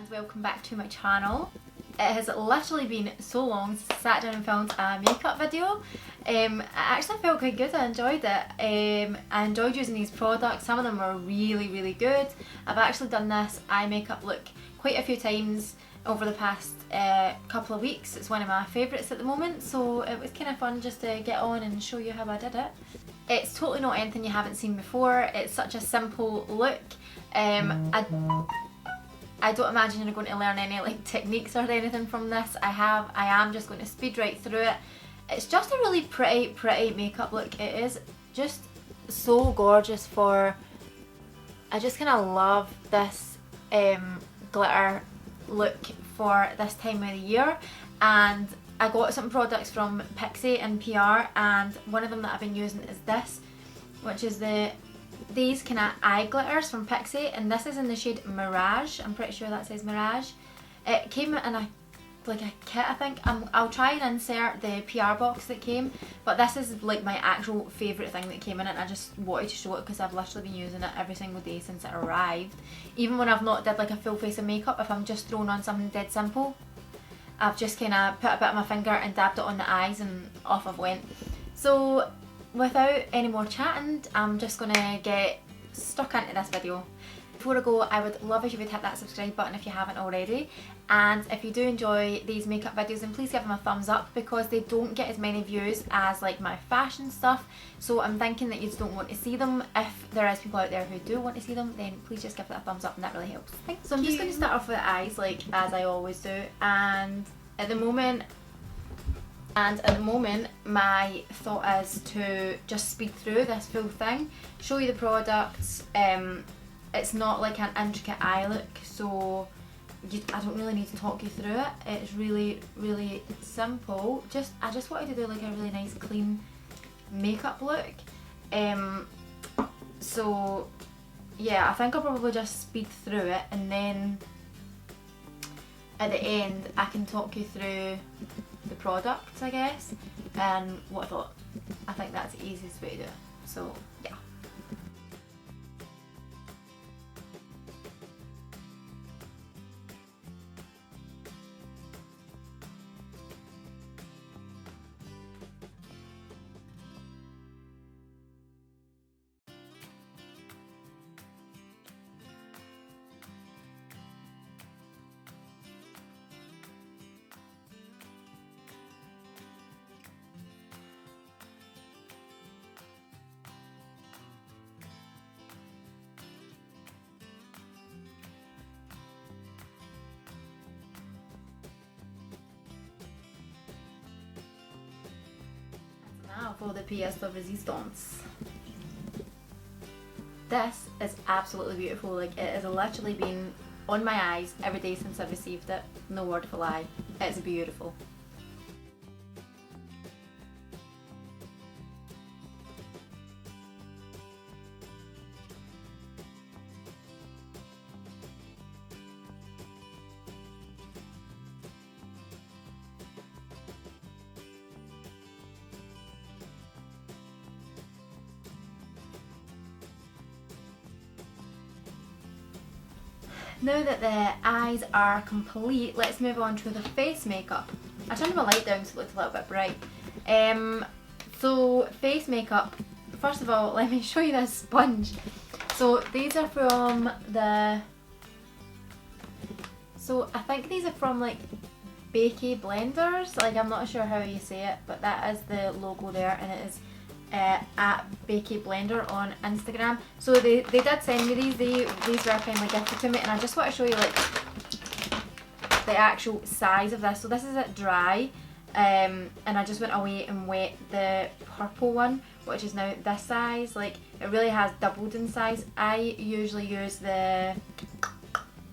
and welcome back to my channel. It has literally been so long since I sat down and filmed a makeup video. I actually felt quite good. I enjoyed it. I enjoyed using these products. Some of them were really good. I've actually done this eye makeup look quite a few times over the past couple of weeks. It's one of my favourites at the moment, so it was kind of fun just to get on and show you how I did it. It's totally not anything you haven't seen before. It's such a simple look. I don't imagine you're going to learn any like techniques or anything from this. I am just going to speed right through it. It's just a really pretty makeup look. It is just so gorgeous for, I just kind of love this glitter look for this time of the year. And I got some products from Pixi and PR, and one of them that I've been using is this, which is these kind of eye glitters from Pixi, and this is in the shade Mirage. I'm pretty sure that says Mirage. It came in a kit, I think. I'll try and insert the PR box that came, but this is like my actual favourite thing that came in it, and I just wanted to show it because I've literally been using it every single day since it arrived. Even when I've not did like a full face of makeup, if I'm just throwing on something dead simple, I've just kind of put a bit of my finger and dabbed it on the eyes and off I've went. So without any more chatting, I'm just going to get stuck into this video. Before I go, I would love if you would hit that subscribe button if you haven't already, and if you do enjoy these makeup videos, then please give them a thumbs up, because they don't get as many views as like my fashion stuff, so I'm thinking that you don't want to see them. If there is people out there who do want to see them, then please just give it a thumbs up and that really helps. So I'm just going to start off with the eyes, like as I always do, and at the moment my thought is to just speed through this full thing, show you the products. It's not like an intricate eye look, so I don't really need to talk you through it. It's really simple. I just wanted to do like a really nice clean makeup look. So yeah, I think I'll probably just speed through it, and then at the end I can talk you through the products, I guess, and what I thought. I think that's the easiest way to do it. So yeah. Now for the pièce de résistance. This is absolutely beautiful. Like, it has literally been on my eyes every day since I received it. No word of a lie. It's beautiful. Now that the eyes are complete, let's move on to the face makeup. I turned my light down so it looked a little bit bright. So face makeup, first of all, let me show you this sponge. So these are from I think these are from like Pixi blenders. Like, I'm not sure how you say it, but that is the logo there, and it is at Pixi Blender on Instagram. So they did send me these were kindly gifted to me, and I just want to show you like the actual size of this. So this is it dry, and I just went away and wet the purple one, which is now this size. Like, it really has doubled in size. I usually use the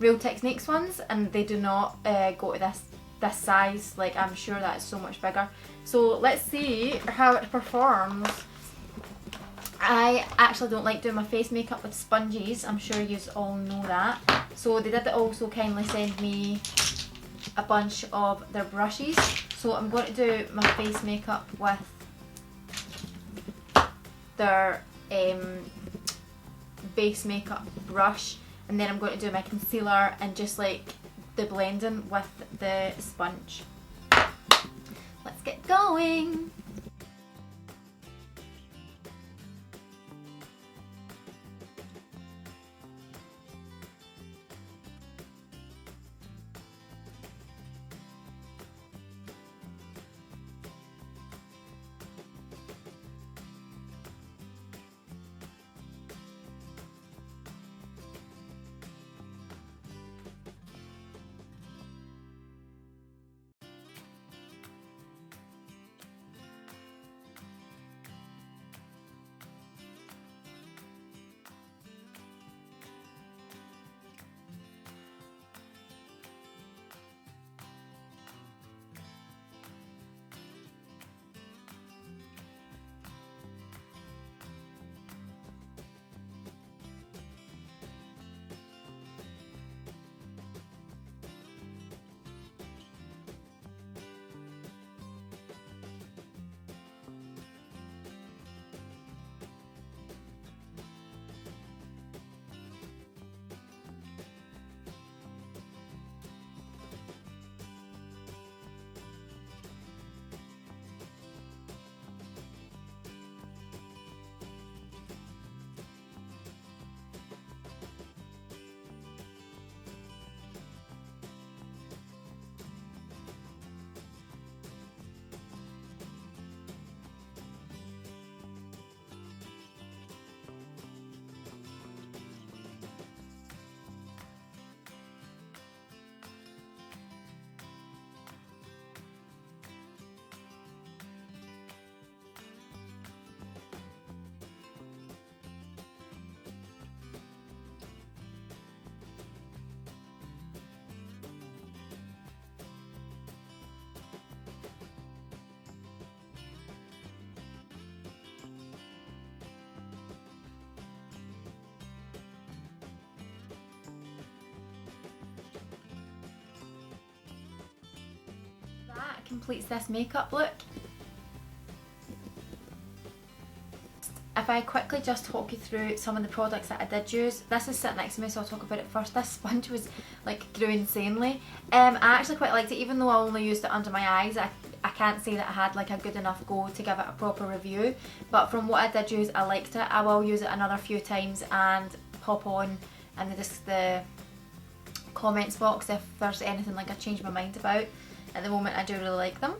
Real Techniques ones, and they do not go to this size. Like, I'm sure that's so much bigger. So let's see how it performs. I actually don't like doing my face makeup with sponges. I'm sure you all know that. So they did also kindly send me a bunch of their brushes. So I'm going to do my face makeup with their base makeup brush, and then I'm going to do my concealer and just like the blending with the sponge. Let's get going. That completes this makeup look. If I quickly just talk you through some of the products that I did use. This is sitting next to me, so I'll talk about it first. This sponge grew insanely. I actually quite liked it, even though I only used it under my eyes. I can't say that I had like a good enough go to give it a proper review, but from what I did use, I liked it. I will use it another few times and pop on in the comments box if there's anything like I changed my mind about. At the moment I do really like them.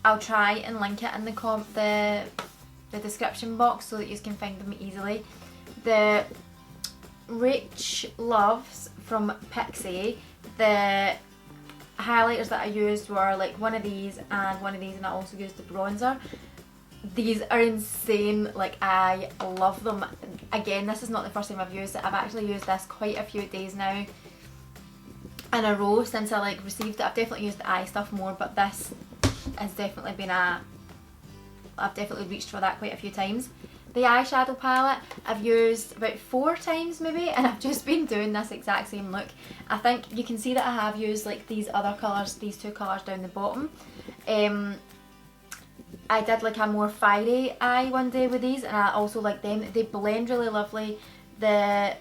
I'll try and link it in the description box so that you can find them easily. The Rich Loves from Pixi, the highlighters that I used were like one of these, and I also used the bronzer. These are insane, like I love them. Again, this is not the first time I've used it. I've actually used this quite a few days now in a row since I like received it. I've definitely used the eye stuff more, but this has definitely been I've definitely reached for that quite a few times. The eyeshadow palette I've used about 4 times maybe, and I've just been doing this exact same look. I think you can see that I have used like these other colours, these 2 colours down the bottom. I did like a more fiery eye one day with these, and I also like them. They blend really lovely. They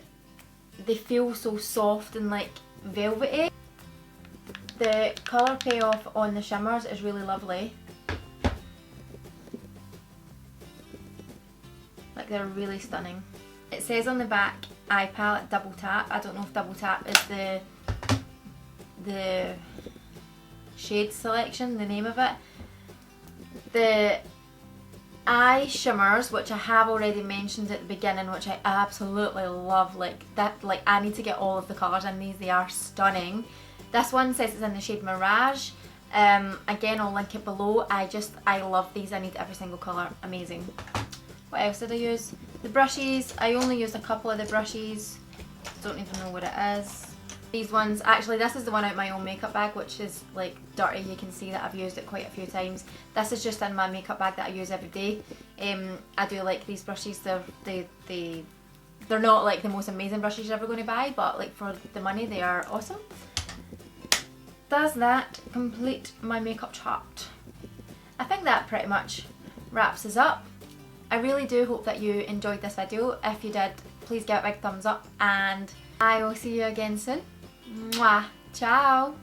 feel so soft and like velvety. The colour payoff on the shimmers is really lovely. Like they're really stunning. It says on the back eye palette double tap. I don't know if double tap is the shade selection, the name of it. The eye shimmers, which I have already mentioned at the beginning, which I absolutely love, like that, like I need to get all of the colours in these. They are stunning. This one says it's in the shade Mirage. Again, I'll link it below. I love these. I need every single colour. Amazing. What else did I use? The brushes. I only used a couple of the brushes. Don't even know what it is. These ones, actually this is the one out my own makeup bag, which is like dirty. You can see that I've used it quite a few times. This is just in my makeup bag that I use every day. I do like these brushes. They're not like the most amazing brushes you're ever going to buy, but like for the money they are awesome. Does that complete my makeup chart? I think that pretty much wraps us up. I really do hope that you enjoyed this video. If you did, please give it a big thumbs up, and I will see you again soon. Mwah. Ciao.